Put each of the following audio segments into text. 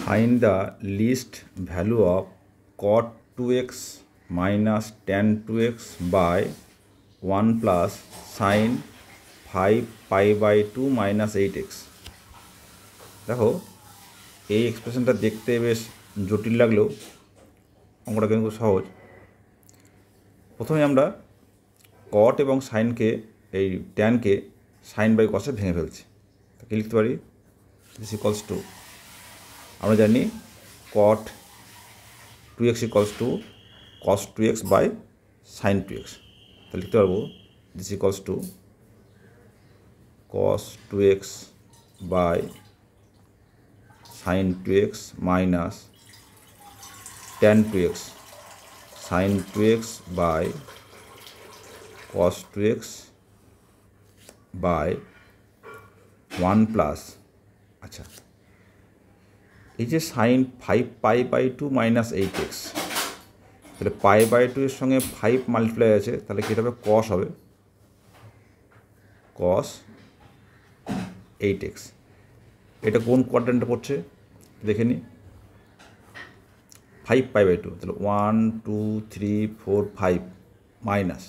Find the least value of cot 2x minus tan 2x by 1 plus sin 5 pi by 2 minus 8x। দেখো এই এক্সপ্রেশনটা দেখতে বেশ জটিল লাগলেও অঙ্কটা কিন্তু সহজ। প্রথমে আমরা কট এবং সাইনকে এই ট্যানকে সাইন বাই কসে ভেঙে ফেলছি। তাকে লিখতে পারি দিস ইকুয়ালস টু, আমরা জানি cot 2x equals to cos 2x by sine 2x। তাহলে লিখতে পারবো this equals to cos 2x by sine 2x minus tan 2x sine 2x by cos 2x by 1 plus, আচ্ছা এই যে sign 5 pi by 2 minus 8x, তাহলে pi by 2 এর সঙ্গে 5 multiply আছে, তাহলে কী হবে কস হবে কস 8x। এটা কোন কোয়াড্রেন্টে পড়ছে দেখে নি, 5 পাই বাই 2, তাহলে 1 2 3 4 5 মাইনাস,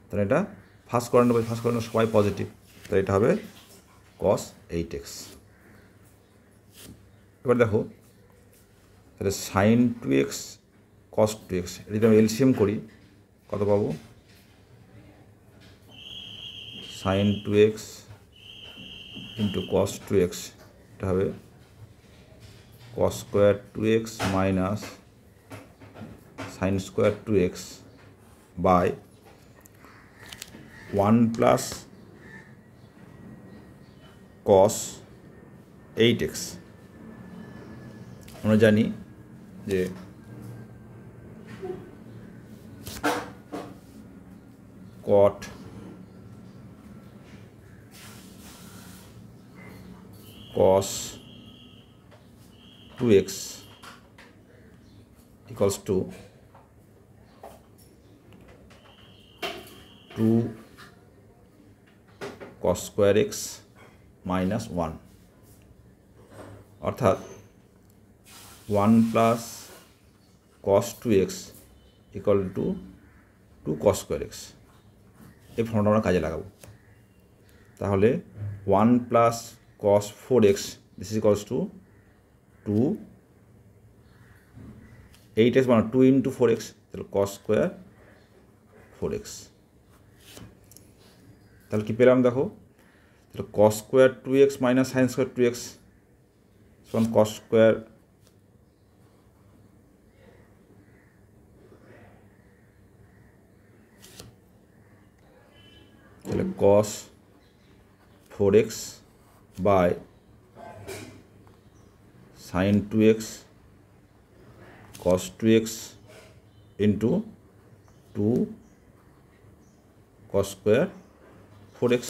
তাহলে এটা ফার্স্ট কোয়াড্রেন্ট সবাই পজিটিভ, তাহলে এটা হবে কস 8x। এবার দেখো তাহলে সাইন 2x কস 2x এটা যদি আমি এলসিএম করি কত পাবো, sign 2x into cos 2x এটা হবে cos square 2x minus sine square 2x by 1 plus cos 8x। আমরা জানি যে কট কস 2x equals to 2 cos square x minus 1, অর্থাৎ 1 plus cos 2x equal to 2 cos square x। এই ফর্মটা আমরা কাজে লাগাবো। তাহলে 1 plus cos 4x this is equals to 2 8x মানে 2 into 4x, তাহলে cos square 4x। তাহলে কি পেলাম দেখো, তাহলে cos square 2x minus sin square 2x সমান cos square তাহলে cos 4x by sin 2x cos 2x into 2 cos square 4x।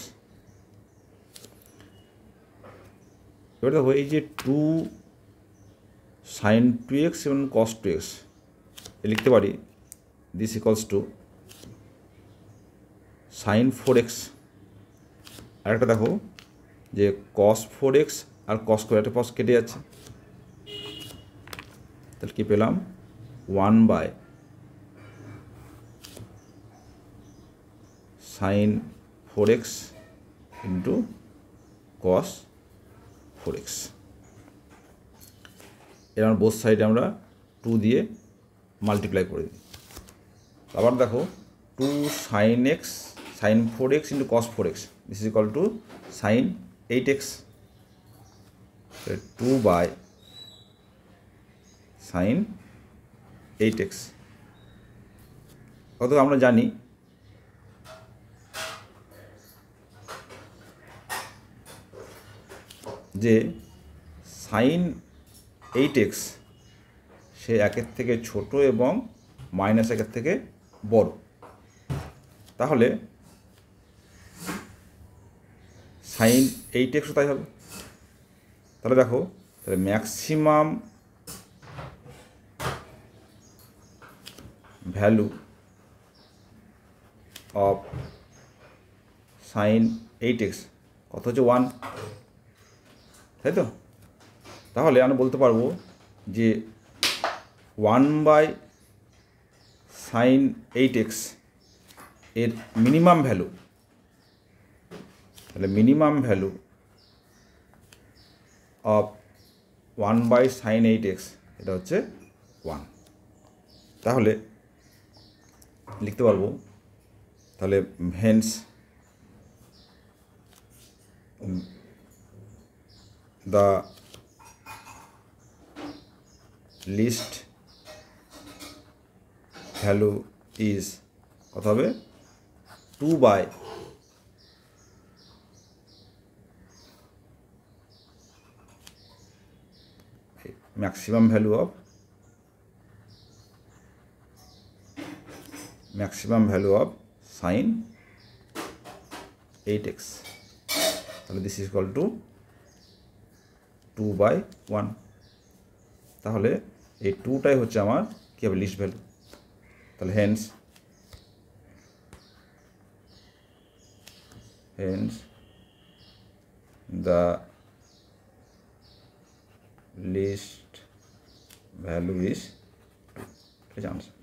এবার দেখো এই যে 2 sin 2x এবং cos 2x লিখতে পারি this equals two sin 4x। আরেকটা দেখো যে cos 4x আর cos স্কোয়ার একটা পস কেটে যাচ্ছে, তাহলে কী পেলাম 1 by sin 4x into cos 4x। এর আমরা বোথ সাইডে আমরা 2 দিয়ে মাল্টিপ্লাই করে দিই। আবার দেখো 2 sin x sin 4x into cos 4x this is equal to sin 8x, 2 by sin 8x। অর্থাৎ আমরা জানি যে sin 8x সে 1-এর থেকে ছোট এবং মাইনাস 1-এর থেকে বড়, তাহলে sin 8xও তাই হবে। তাহলে দেখো তাহলে maximum value of sin 8x কত হচ্ছে 1, তাই তো। তাহলে আমরা বলতে পারবো যে 1/sin8x এর মিনিমাম ভ্যালু, তাহলে মিনিমাম ভ্যালু অফ 1/sin8x এটা হচ্ছে 1। তাহলে লিখতে পারবো, তাহলে hence the least value is কত হবে 2/, maximum value of sin 8x, তাহলে দিস ইজ ইকুয়াল টু 2/1। তাহলে এই 2টাই হচ্ছে আমার কী হবে লিস্ট ভ্যালু। তাহলে hence the least value is 2, ঠিক আছে আনসার।